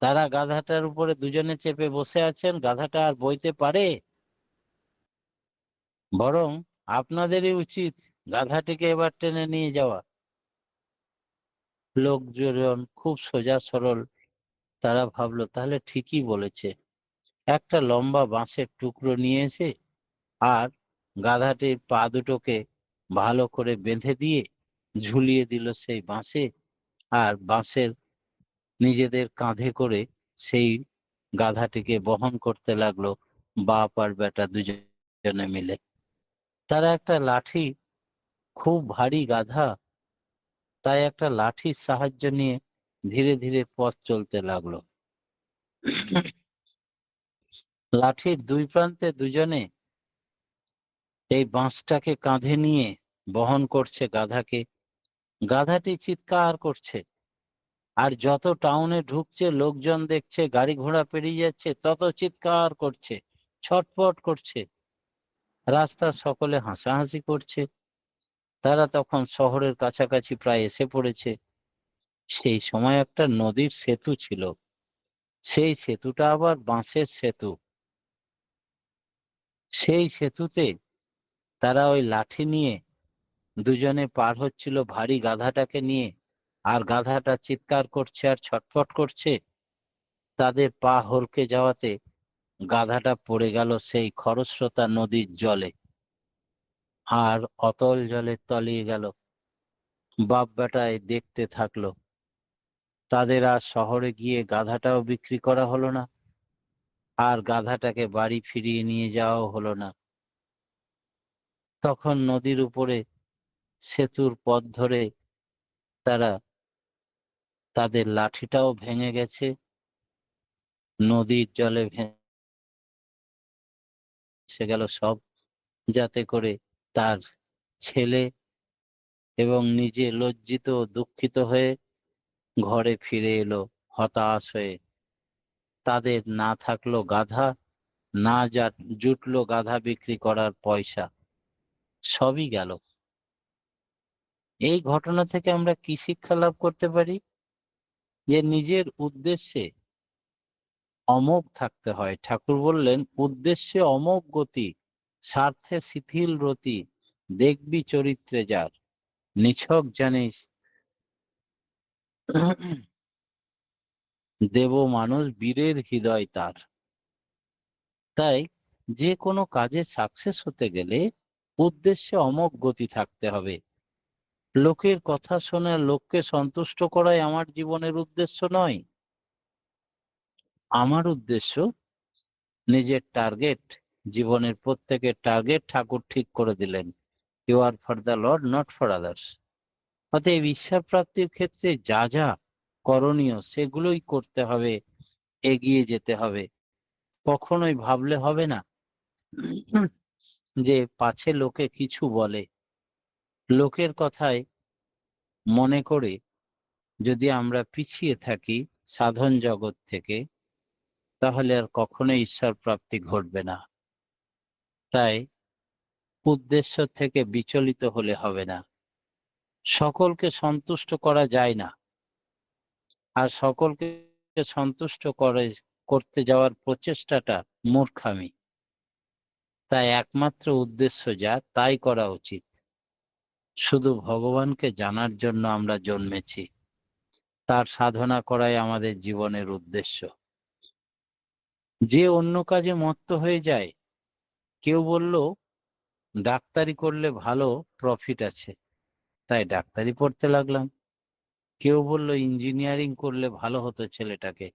তারা গাধাটার উপরে দুজনে চেপে বসে আছেন, গাধাটা আর বইতে পারে? বরং আপনাদেরই উচিত গাধাটিকে এবার টেনে নিয়ে যাওয়া। লোকজন খুব সোজা সরল, তারা ভাবলো তাহলে ঠিকই বলেছে। একটা লম্বা বাঁশের টুকরো নিয়ে এসে আর গাধাটির পা দুটোকে ভালো করে বেঁধে দিয়ে ঝুলিয়ে দিল সেই বাঁশে, আর বাঁশের নিজেদের কাঁধে করে সেই গাধাটিকে বহন করতে লাগলো বাপ আর বেটা দুজনে মিলে। তারা একটা লাঠি, খুব ভারী গাধা, তাই একটা লাঠির সাহায্য নিয়ে ধীরে ধীরে পথ চলতে লাগলো। লাঠির দুই প্রান্তে দুজনে এই বাঁশটাকে কাঁধে নিয়ে বহন করছে গাধাকে। গাধাটি চিৎকার করছে, আর যত টাউনে ঢুকছে লোকজন দেখছে, গাড়ি ঘোড়া পেরিয়ে যাচ্ছে, তত চিৎকার করছে, ছটফট করছে। রাস্তার সকলে হাসাহাসি করছে। তারা তখন শহরের কাছাকাছি প্রায় এসে পড়েছে। সেই সময় একটা নদীর সেতু ছিল, সেই সেতুটা আবার বাঁশের সেতু। সেই সেতুতে তারা ওই লাঠি নিয়ে দুজনে পার হচ্ছিল ভারী গাধাটাকে নিয়ে, আর গাধাটা চিৎকার করছে আর ছটফট করছে। তাদের পা হড়কে যাওয়াতে গাধাটা পড়ে গেল সেই খরস্রোতা নদীর জলে, আর অতল জলে তলিয়ে গেল। বাপ বেটায় দেখতে থাকলো। তাদের আর শহরে গিয়ে গাধাটাও বিক্রি করা হলো না, আর গাধাটাকে বাড়ি ফিরিয়ে নিয়ে যাওয়াও হলো না। তখন নদীর উপরে সেতুর পথ ধরে তারা, তাদের লাঠিটাও ভেঙে গেছে, নদীর জলে ভেসে গেল সব, যাতে করে তার ছেলে এবং নিজে লজ্জিত ও দুঃখিত হয়ে ঘরে ফিরে এলো হতাশ হয়ে। তাদের না থাকলো গাধা, না জুটলো গাধা বিক্রি করার পয়সা, সবই গেল। এই ঘটনা থেকে আমরা কি শিক্ষা লাভ করতে পারি? যে নিজের উদ্দেশ্যে অমোঘ থাকতে হয়। ঠাকুর বললেন, উদ্দেশ্যে অমোঘ গতি, স্বার্থে শিথিল রতি, দেখবি চরিত্রে যার, নিছক জানিস দেব মানুষ বীরের হৃদয় তার। তাই যে কোনো কাজে সাকসেস হতে গেলে উদ্দেশ্যে অমোঘ গতি থাকতে হবে। লোকের কথা শুনে লোককে সন্তুষ্ট করাই আমার জীবনের উদ্দেশ্য নয়। আমার উদ্দেশ্য নিজের টার্গেট, জীবনের প্রত্যেকের টার্গেট ঠাকুর ঠিক করে দিলেন, you are for the Lord, not for others. অতএব ঈশ্বর প্রাপ্তির ক্ষেত্রে যা যা করণীয় সেগুলোই করতে হবে, এগিয়ে যেতে হবে। কখনোই ভাবলে হবে না যে পাছে লোকে কিছু বলে। লোকের কথায় মনে করে যদি আমরা পিছিয়ে থাকি সাধন জগৎ থেকে, তাহলে আর কখনোই ঈশ্বর প্রাপ্তি ঘটবে না। তাই উদ্দেশ্য থেকে বিচলিত হলে হবে না। সকলকে সন্তুষ্ট করা যায় না, আর সকলকে সন্তুষ্ট করতে যাওয়ার প্রচেষ্টাটা মূর্খামি। তাই একমাত্র উদ্দেশ্য যা, তাই করা উচিত। শুধু ভগবানকে জানার জন্য আমরা জন্মেছি, তার সাধনা করাই আমাদের জীবনের উদ্দেশ্য। যে অন্য কাজে মত্ত হয়ে যায়, কেউ বলল ডাক্তারি করলে ভালো প্রফিট আছে, তাই ডাক্তারি পড়তে লাগলাম। কেউ বলল ইঞ্জিনিয়ারিং করলে ভালো হতো ছেলেটাকে,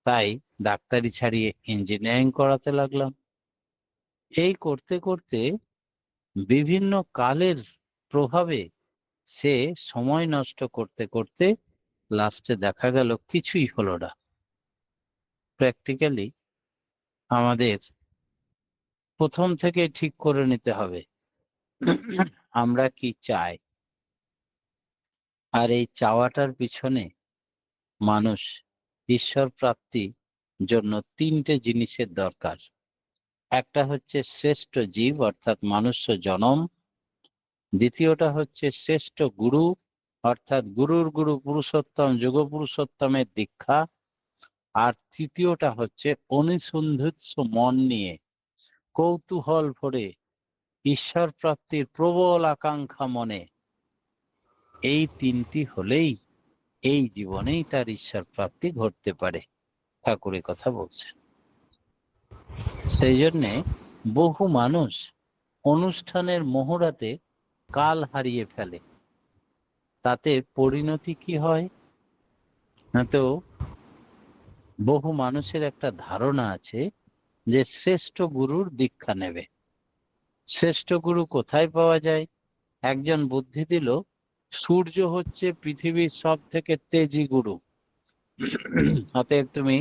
তাই ডাক্তারি ছাড়িয়ে ইঞ্জিনিয়ারিং করাতে লাগলাম। এই করতে করতে বিভিন্ন কালের প্রভাবে সে সময় নষ্ট করতে করতে লাস্টে দেখা গেল কিছুই হলো না। প্র্যাকটিক্যালি আমাদের প্রথম থেকে ঠিক করে নিতে হবে আমরা কি চাই। আর এই চাওয়াটার পিছনে মানুষ ঈশ্বর প্রাপ্তি জন্য তিনটে জিনিসের দরকার। একটা হচ্ছে শ্রেষ্ঠ জীব অর্থাৎ মনুষ্য জনম, দ্বিতীয়টা হচ্ছে শ্রেষ্ঠ গুরু অর্থাৎ গুরুর গুরু পুরুষোত্তম যুগ পুরুষোত্তমের দীক্ষা, আর তৃতীয়টা হচ্ছে অনুসন্ধিৎস মন নিয়ে কৌতূহল ভরে ঈশ্বর প্রাপ্তির প্রবল আকাঙ্ক্ষা মনে, এই তিনটি হলেই এই জীবনেই তার ঈশ্বর প্রাপ্তি ঘটতে পারে। ঠাকুরের কথা বলছেন। সেই জন্যে বহু মানুষ অনুষ্ঠানের মোহরাতে কাল হারিয়ে ফেলে। তাতে পরিণতি কি হয় না, তো বহু মানুষের একটা ধারণা আছে যে শ্রেষ্ঠ গুরুর দীক্ষা নেবে। শ্রেষ্ঠ গুরু কোথায় পাওয়া যায়? একজন বুদ্ধি দিল সূর্য হচ্ছে পৃথিবীর সব থেকে তেজি গুরু, অতএব তুমি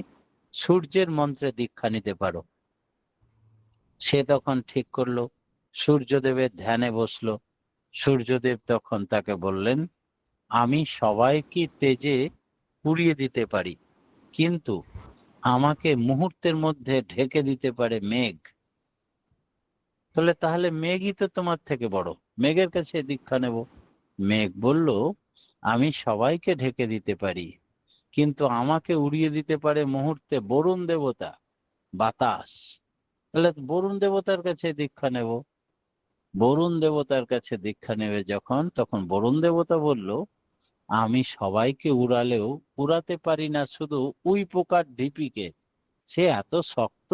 সূর্যের মন্ত্রে দীক্ষা নিতে পারো। সে তখন ঠিক করলো, সূর্যদেবের ধ্যানে বসলো। সূর্যদেব তখন তাকে বললেন, আমি সবাইকে তেজে পুড়িয়ে দিতে পারি, কিন্তু আমাকে মুহূর্তের মধ্যে ঢেকে দিতে পারে মেঘ। তাহলে মেঘই তো তোমার থেকে বড়, মেঘের কাছে দীক্ষা নেব। মেঘ বলল, আমি সবাইকে ঢেকে দিতে পারি, কিন্তু আমাকে উড়িয়ে দিতে পারে মুহূর্তে বরুণ দেবতা, বাতাস। তাহলে বরুণ দেবতার কাছে দীক্ষা নেব। বরুণ দেবতার কাছে দীক্ষা নেবে যখন, তখন বরুণ দেবতা বলল, আমি সবাইকে উড়ালেও উড়াতে পারি না শুধু উই পোকার ঢিপিকে, সে এত শক্ত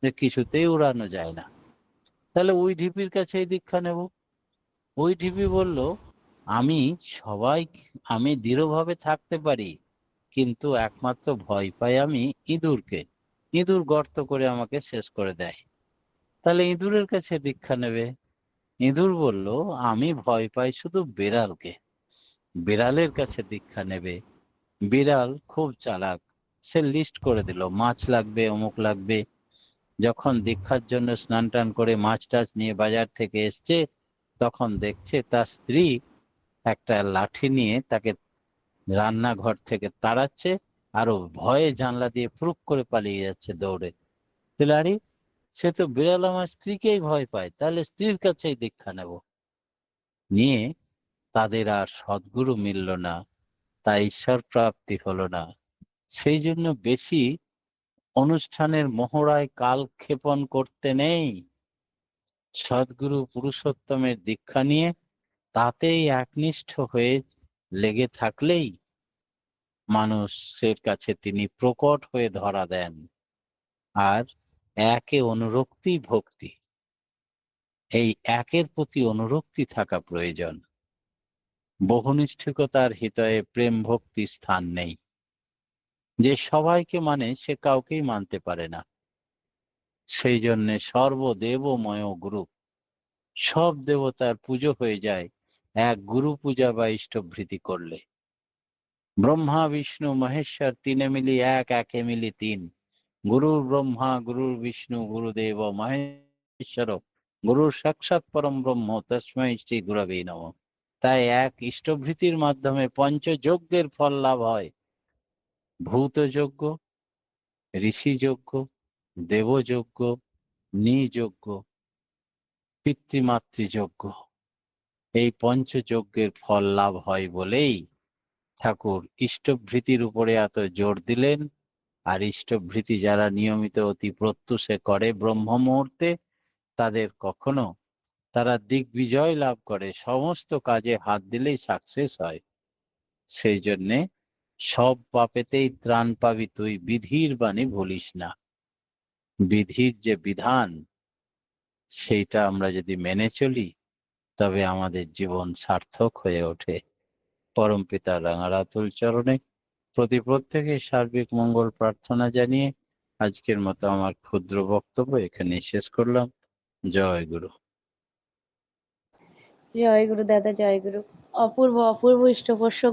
যে কিছুতেই উড়ানো যায় না। তাহলে ওই ঢিপির কাছে দীক্ষা নেব। ওই ঢিপি বলল, আমি সবাই আমি দৃঢ়ভাবে থাকতে পারি, কিন্তু একমাত্র ভয় পাই আমি ইঁদুরকে, ইঁদুর গর্ত করে আমাকে শেষ করে দেয়। তাহলে ইঁদুরের কাছে দীক্ষা নেবে। ইঁদুর বলল, আমি ভয় পাই শুধু বিড়ালকে, বিড়ালের কাছে দীক্ষা নেবে। বিড়াল খুব চালাক, সে লিস্ট করে দিল মাছ লাগবে, অমুক লাগবে। যখন দীক্ষার জন্য স্নান টান করে মাছ টাছ নিয়ে বাজার থেকে এসছে, তখন দেখছে তার স্ত্রী একটা লাঠি নিয়ে তাকে রান্নাঘর থেকে তাড়াচ্ছে, আর ও ভয়ে জানলা দিয়ে ফুরুক করে পালিয়ে যাচ্ছে দৌড়ে। তাহলে আরে, সে তো বিড়াল আমার স্ত্রীকেই ভয় পায়, তাহলে স্ত্রীর কাছেই দীক্ষা নেব। নিয়ে তাদের আর সদ্গুরু মিলল না, তাই ঈশ্বর প্রাপ্তি হলো না। সেই জন্য বেশি অনুষ্ঠানের মহড়ায় কালক্ষেপণ করতে নেই। সদ্গুরু পুরুষোত্তমের দীক্ষা নিয়ে তাতেই একনিষ্ঠ হয়ে লেগে থাকলেই মানুষের কাছে তিনি প্রকট হয়ে ধরা দেন। আর একে অনুরক্তি ভক্তি, এই একের প্রতি অনুরক্তি থাকা প্রয়োজন। বহুনিষ্ঠিকতার হৃদয়ে প্রেম ভক্তি স্থান নেই। যে সবাইকে মানে সে কাউকেই মানতে পারে না। সেই জন্যে সর্বদেবময় গুরু, সব দেবতার পুজো হয়ে যায় এক গুরু পূজা বা ইষ্টভৃতি করলে। ব্রহ্মা বিষ্ণু মহেশ্বর তিনে মিলি এক, একে মিলি তিন। গুরুর ব্রহ্মা গুরুর বিষ্ণু গুরুদেব মহেশ্বর গুরুর সাক্ষাৎ পরম ব্রহ্ম তস্মৈ শ্রী গুরবে নমঃ। তাই এক ইষ্টভৃতির মাধ্যমে পঞ্চযজ্ঞের ফল লাভ হয়। ভূতযজ্ঞ, ঋষিযজ্ঞ, দেবযজ্ঞ, নিযজ্ঞ, পিতৃমাতৃযজ্ঞ। এই পঞ্চযজ্ঞের ফল লাভ হয় বলেই ঠাকুর ইষ্টভৃতির উপরে এত জোর দিলেন। আর ইষ্টভৃতি যারা নিয়মিত অতি প্রত্যুষে করে ব্রহ্ম মুহূর্তে, তাদের কখনো তারা দিগ্বিজয় লাভ করে, সমস্ত কাজে হাত দিলেই সাকসেস হয়। সেই জন্যে সব পাপেতেই ত্রাণ পাবি তুই, বিধির বাণী ভুলিস না। বিধির যে বিধান, সেইটা আমরা যদি মেনে চলি, তবে আমাদের জীবন সার্থক হয়ে ওঠে। পরমপিতা রাঙারাতুল চরণে প্রত্যেকে সার্বিক মঙ্গল প্রার্থনা জানিয়ে আজকের মতো আমার ক্ষুদ্র বক্তব্য এখানে শেষ করলাম। জয় গুরু। জয় গুরু দাদা, জয় গুরু। অপূর্ব অপূর্ব ইষ্টপ্রসঙ্গ